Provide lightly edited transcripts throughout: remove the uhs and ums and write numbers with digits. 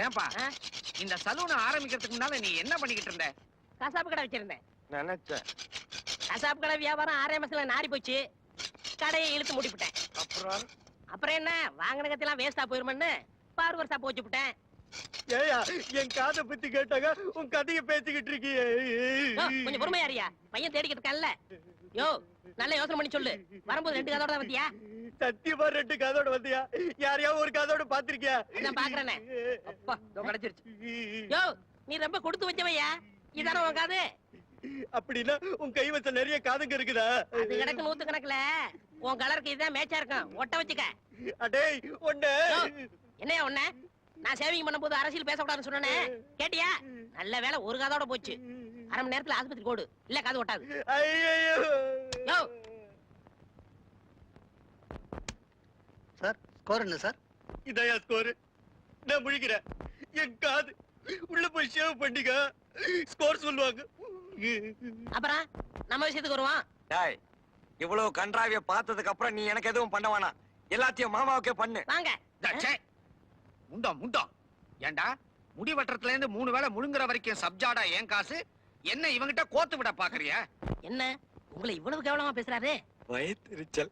ஏன்பா இந்த சலூனை ஆரம்பிக்கிறதுக்கு முன்னால நீ என்ன பண்ணிக்கிட்டு இருந்த? கசாப்பு கடை வச்சிருந்தேன். நினைச்சேன். கசாப்பு கடை வியாபாரம் 6 மாசத்துல நாரி போச்சு. கடையை இழுத்து மூடிவிட்டேன். அப்புறம் என்ன வாங்கின கத்திலாம் வேஸ்டா போயிருமன்னு பார்வர் சாப்பு வச்சு விட்டேன். ஏயா என் காதை பத்தி கேட்டாங்க உன் கதையை பேசிக்கிட்டு இருக்கியே. கொஞ்சம் பொறுமையாரியா, பையன் தேடிக்கிட்டு இருக்கல்ல. யோ நல்ல யோசனை பண்ணி சொல்லு. வரும்போது 2 கதோட தான் வந்தியா? சத்தியமா 2 கதோட வந்தியா? யாரையாவது ஒரு கதோட பாத்திருக்கியா? நான் பாக்குறேனே. அப்பா கிடைச்சிருச்சு. யோ நீ ரொம்ப கொடுத்து வச்சவையா, இதான உன் காது? அப்படின்னா உன் கைவசம் நிறைய காதுங்க இருக்குதா? அது கிடக்கு 100 கணக்குல. உன் கலருக்கு இதுதான் மேட்சா இருக்கும், ஒட்ட வச்சுக்க. அடேய் ஒண்ணு என்னையா ஒண்ணு? நான் சேவிங் பண்ணும்போது அரசியல் பேசக்கூடாதுன்னு சொன்னேன், கேட்டியா? நல்ல வேலை ஒரு காதோட போச்சு. 1/2 மணி நேரத்துல ஆஸ்பத்திரி கோடு, இல்ல காது ஒட்டாது. ஐயோ சார் ஸ்கோர் என்ன சார்? இதையா ஸ்கோர்? நான் முழிக்கிறேன். என் காது உள்ள போய் ஷேவ் பண்ணிக்க ஸ்கோர் சொல்லுவாங்க. அப்புறம் நம்ம விஷயத்துக்கு வருவான். டேய் இவ்வளவு கன்றாவிய பார்த்ததுக்கு அப்புறம் நீ எனக்கு எதுவும் பண்ண வேணாம். எல்லாத்தையும் மாமாவுக்கே பண்ணு. வாங்க. முண்டம் ஏண்டா முடி வெட்டுறதுல இருந்து 3 வேளை முழுங்குற வரைக்கும் சப்ஜாடா ஏன் காசு? என்ன இவங்கிட்ட கோத்து விட பாக்குறியா? என்ன உங்களை இவ்வளவு கேவலமா பேசுறாரு? வயிற்றுச்சல்.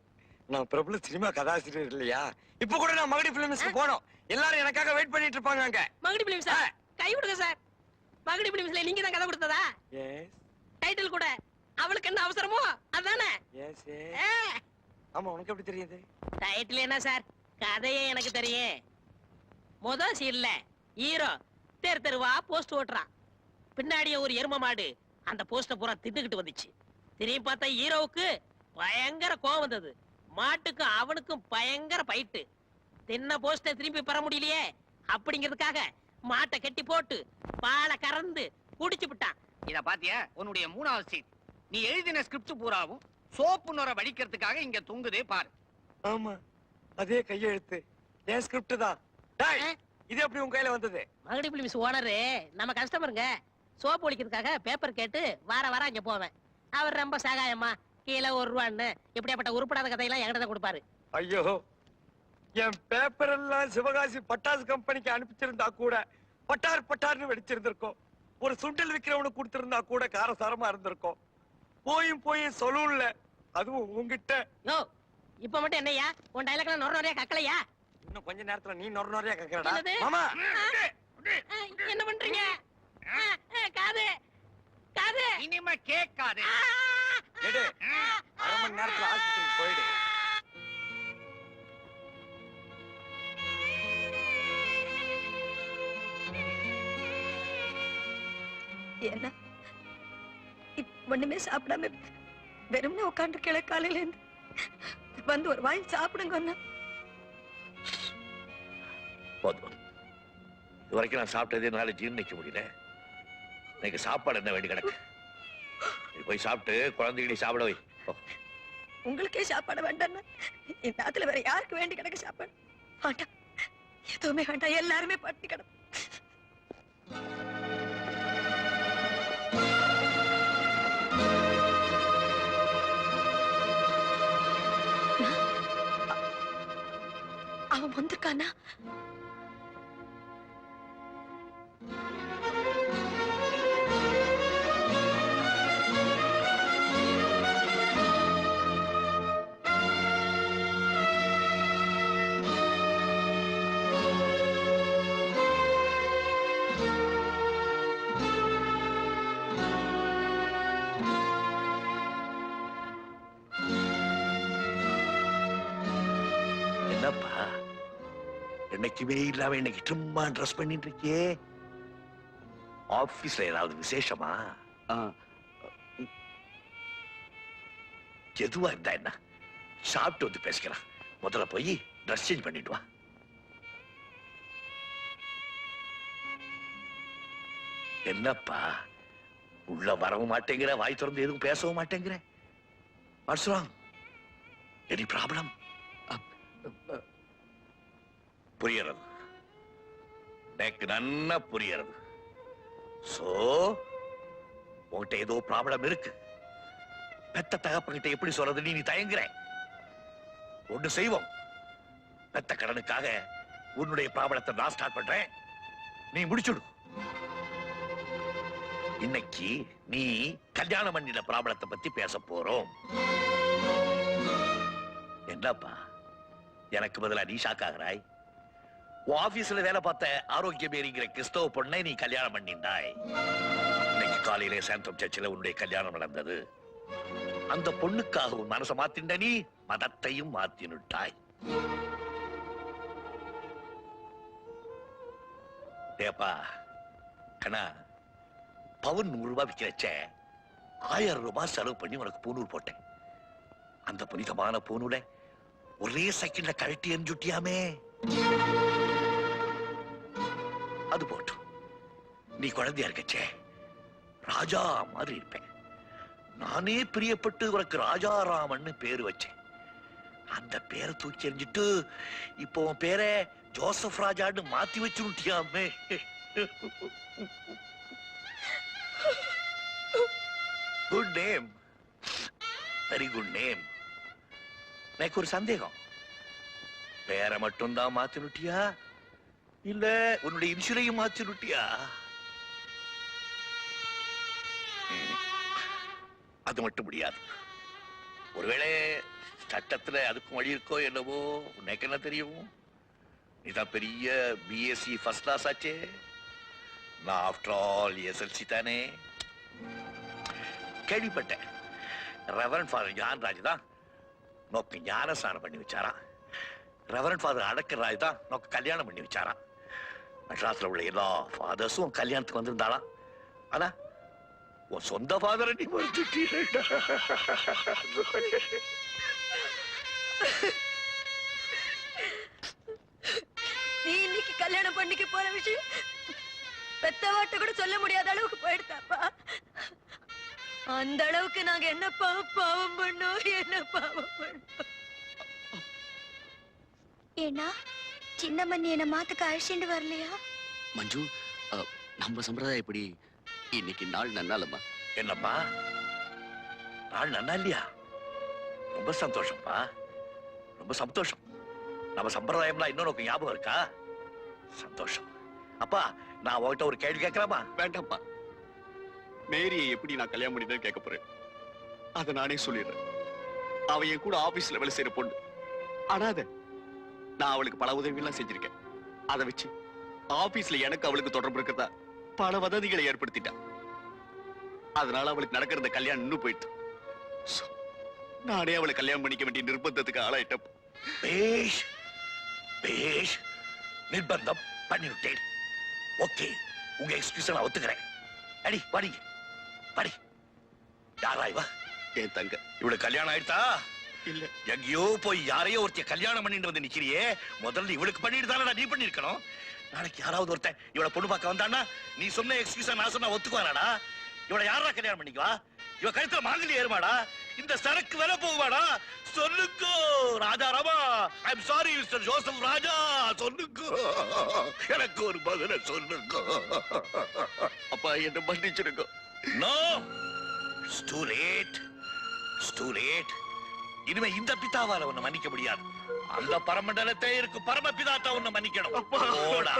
நான் பிரபல சினிமா கதாசிரியர் இல்லையா? இப்ப கூட நான் மகடி பிலிம்ஸ்க்கு போனோம். எல்லாரும் எனக்காக வெயிட் பண்ணிட்டு இருப்பாங்க அங்க. மகடி பிலிம்ஸ் கை விடுங்க சார். மகடி பிலிம்ஸ்ல நீங்க தான் கதை கொடுத்ததா? எஸ். டைட்டில் கூட அவளுக்கு என்ன அவசரமோ அதானே? எஸ். ஆமா, உனக்கு எப்படி தெரியுது? டைட்டில் என்ன சார், கதையே எனக்கு தெரியும். முதல் சீன்ல ஹீரோ தெருவா போஸ்ட் ஓட்டுறான். பின்னாடியே ஒரு எரும மாடு அந்த போஸ்ட பூரா திட்டுக்கிட்டு வந்துச்சு. திரும்பி பார்த்தா ஹீரோவுக்கு பயங்கர கோவம் வந்தது. மாட்டுக்கு அவனுக்கும் பயங்கர பைட்டு. தின்ன போஸ்ட திரும்பி பெற முடியலையே அப்படிங்கிறதுக்காக மாட்டை கட்டி போட்டு பாலை கறந்து குடிச்சு விட்டான். இத பாத்தியா? உன்னுடைய 3வது சீன். நீ எழுதின ஸ்கிரிப்ட் பூராவும் சோப்பு நுர வடிக்கிறதுக்காக இங்க தொங்குதே பாரு. ஆமா, அதே கையெழுத்து என் ஸ்கிரிப்ட் தான். டேய் இது எப்படி உன் கையில வந்தது? மகடி பிலிம்ஸ் ஓனரு நம்ம கஸ்டமருங்க. சோப்பு ஒழிக்கிறதுக்காக பேப்பர் கேட்டு வார அங்க போவேன். அவர் ரொம்ப சகாயமா கீழே 1 ரூபான்னு இப்படியாப்பட்ட உருப்படாத கதையெல்லாம் என்கிட்ட தான் கொடுப்பாரு. ஐயோ, என் பேப்பர் எல்லாம் சிவகாசி பட்டாசு கம்பெனிக்கு அனுப்பிச்சிருந்தா கூட பட்டார்னு வெடிச்சிருந்திருக்கும். ஒரு சுண்டல் விக்கிறவனுக்கு கொடுத்திருந்தா கூட காரசாரமா இருந்திருக்கும். போயும் சொல்லுல அதுவும் உங்ககிட்ட. யோ இப்ப மட்டும் என்னையா உன் டைலாக்ல நொறைய கக்கலையா? இன்னும் கொஞ்ச நேரத்துல நீ நொறைய கக்கறடா. என்னது? மாமா என்ன பண்றீங்க? காது இனிமே கேட்காது. எடு, 1/2 மணி நேரத்துல ஆஸ்பத்திரிக்கு போயிடு. என்ன ஒண்ணுமே சாப்பிடாம வெறும்னே உட்காந்து கிளை காலையில இருந்து வந்து ஒரு வாய் சாப்பிடுங்க. போதும், இது வரைக்கும் நான் சாப்பிட்டதே என்னால ஜீர்ணிக்க முடியல. எனக்கு சாப்பாடு என்ன வேண்டி கிடக்கு? போய் சாப்பிட்டு குழந்தைகளை சாப்பிட வை. உங்களுக்கே சாப்பாடு வேண்டாம். இந்த ஆத்துல வேற யாருக்கு வேண்டி கிடக்கு சாப்பாடு? வேண்டாம், எதுவுமே வேண்டாம், எல்லாருமே பட்டி கிடக்கும். அவன் வந்திருக்கானா? என்னப்பா என்னைக்குமே இல்லாம இன்னைக்கு சும்மா ட்ரெஸ் பண்ணிட்டு இருக்கியே? ஆபீஸ்ல ஏதாவது விசேஷமா? எதுவா இருந்தா என்ன, சாப்பிட்டு வந்து பேசிக்கலாம். முதல்ல போய் ட்ரெஸ் சேஞ்ச் பண்ணிட்டு வா. என்னப்பா உள்ள வரவும் மாட்டேங்கிற, வாய் திறந்து எதுவும் பேசவும் மாட்டேங்கிற? What's wrong? Any problem? புரியறது, எனக்கு நன்னா புரியறது. சோ உன்கிட்ட ஏதோ ப்ராப்ளம் இருக்கு. பெத்த தகப்பகிட்ட எப்படி சொல்றது? நீ தயங்குற. ஒண்ணு செய்வோம், பெத்த கடனுக்காக உன்னுடைய ப்ராப்ளத்தை நான் ஸ்டார்ட் பண்றேன். நீ முடிச்சுடு. இன்னைக்கு நீ கல்யாணம் பண்ணின ப்ராப்ளத்தை பத்தி பேச போறோம். என்னப்பா எனக்கு பதிலா நீ ஷாக் ஆகிறாய்? உன் ஆபீஸ்ல வேலை பார்த்த ஆரோக்கியமேரிங்கிற கிறிஸ்தவ பொண்ணை நீ கல்யாணம் பண்ணிண்டாய். இன்னைக்கு காலையிலே சாந்தம் சர்ச்சில் உன்னுடைய கல்யாணம் நடந்தது. அந்த பொண்ணுக்காக உன் மனசை மாத்திண்ட நீ மதத்தையும் மாத்தினுட்டாய். ஏப்பா கண்ணா, பவுன் 100 ரூபாய் விற்கிறச்ச 1000 ரூபாய் செலவு பண்ணி உனக்கு பூநூல் போட்டேன். அந்த புனிதமான பூநூலை ஒரே செகண்ட்ல கழட்டி எரிஞ்சுட்டியாமே. அது போட்டும், நீ குழந்தையா இருக்கச்சே ராஜா மாதிரி இருப்பேன். நானே பிரியப்பட்டு உனக்கு ராஜாராமன் பேரு வச்சேன். அந்த பேரை தூக்கி எறிஞ்சிட்டு இப்போ உன் பேரை ஜோசப் ராஜான்னு மாத்தி வச்சுட்டியாமே. Good name, very good name. எனக்கு ஒரு சந்தேகம், பேரை மட்டும்தான் மாத்தினுட்டியா இல்ல உன்னுடைய இன்சூரையும் மாத்தினுட்டியா? அது மட்டும் முடியாது. ஒருவேளை சட்டத்துல அதுக்கும் வழி இருக்கோ என்னவோ, உனக்கு என்ன தெரியும்? நீதான் பெரிய பிஎஸ்சி ஃபர்ஸ்ட் கிளாஸ் ஆச்சே. நான் ஆஃப்டர் ஆல் எஸ்எல்சி தானே. கேள்விப்பட்டேன், ரெவரண்ட் ஃபாதர் ஜான் ராஜ் தான் நோக்கு ஞானஸ்நானம் பண்ணி வச்சாராம். ரெவரண்ட் ஃபாதர் அடக்கர் ராஜ் தான் நோக்கு கல்யாணம் பண்ணி வச்சாராம். மெட்ராஸ்ல உள்ள எல்லா ஃபாதர்ஸும் கல்யாணத்துக்கு வந்திருந்தாலாம். ஆனா உன் சொந்த ஃபாதரை நீ மறுத்துட்டீடா. நீ இன்னைக்கு கல்யாணம் பண்ணிக்க போற விஷயம் பெத்தவாட்ட கூட சொல்ல முடியாத அளவுக்கு போயிடுதாப்பா. அந்த அளவுக்கு நாங்க என்ன பாவம் பண்ணோம், என்ன பாவம் பண்ணோம். ஏன்னா சின்ன மண்ணி என்ன மாத்துக்கு அழைச்சிட்டு வரலையா? மஞ்சு, நம்ம சம்பிரதாயம் எப்படி? இன்னைக்கு நாள் நன்னாலம்மா. என்னப்பா நாள் நன்னா இல்லையா? ரொம்ப சந்தோஷம்ப்பா, ரொம்ப சந்தோஷம். நம்ம சம்பிரதாயம்லாம் இன்னொரு ஞாபகம் இருக்கா? சந்தோஷம். அப்பா நான் உன்கிட்ட ஒரு கேள்வி கேட்கலாமா? வேண்டாம்ப்பா. மேரியை எப்படி நான் கல்யாணம் பண்ணிதான் கேட்க போறேன். அதை நானே சொல்லிடுறேன். அவ என் கூட ஆபீஸ்ல வேலை செய்யற பொண்ணு. ஆனாத நான் அவளுக்கு பல உதவிகள்லாம் செஞ்சிருக்கேன். அதை வச்சு ஆபீஸ்ல எனக்கு அவளுக்கு தொடர்பு இருக்கிறதா பல வதந்திகளை ஏற்படுத்திட்டான். அதனால அவளுக்கு நடக்கிற கல்யாணம் இன்னும் போயிட்டு நானே அவளை கல்யாணம் பண்ணிக்க வேண்டிய நிர்பந்தத்துக்கு ஆளாயிட்டேன். பேஷ் பேஷ், நிர்பந்தம் பண்ணிவிட்டேன். ஓகே, உங்க எக்ஸ்கியூஸ் நான் ஒத்துக்கிறேன். அடி படி படி. யாரா இவ? என் தங்க. இவளுக்கு கல்யாணம் ஆயிடுதா? இல்ல. எங்கேயோ போய் யாரையோ ஒருத்திய கல்யாணம் பண்ணிட்டு வந்து நிக்கிறியே, முதல்ல இவளுக்கு பண்ணிட்டு தானடா நீ பண்ணிருக்கணும். நாளைக்கு யாராவது ஒருத்தன் இவளை பொண்ணு பார்க்க வந்தான்னா நீ சொன்ன எக்ஸ்கியூஸா நான் சொன்னா ஒத்துக்குவானாடா? இவளை யாரா கல்யாணம் பண்ணிக்குவா? இவ கழுத்துல மாங்கலி ஏறுமாடா? இந்த சரக்கு வேலை போகுமாடா? சொல்லுக்கோ ராஜாராமா. I am sorry mister Joseph Raja, சொல்லுக்கோ. எனக்கு ஒரு பதில சொல்லுக்கோ. அப்பா என்ன மன்னிச்சிருக்கோ. No, it's too late, it's too late. இனிமே இந்த பிதாவால உன்னை மன்னிக்க முடியாது. அந்த பரமண்டலத்தை இருக்கு பரமபிதாட்ட உன்னை மன்னிக்கணும். போடா.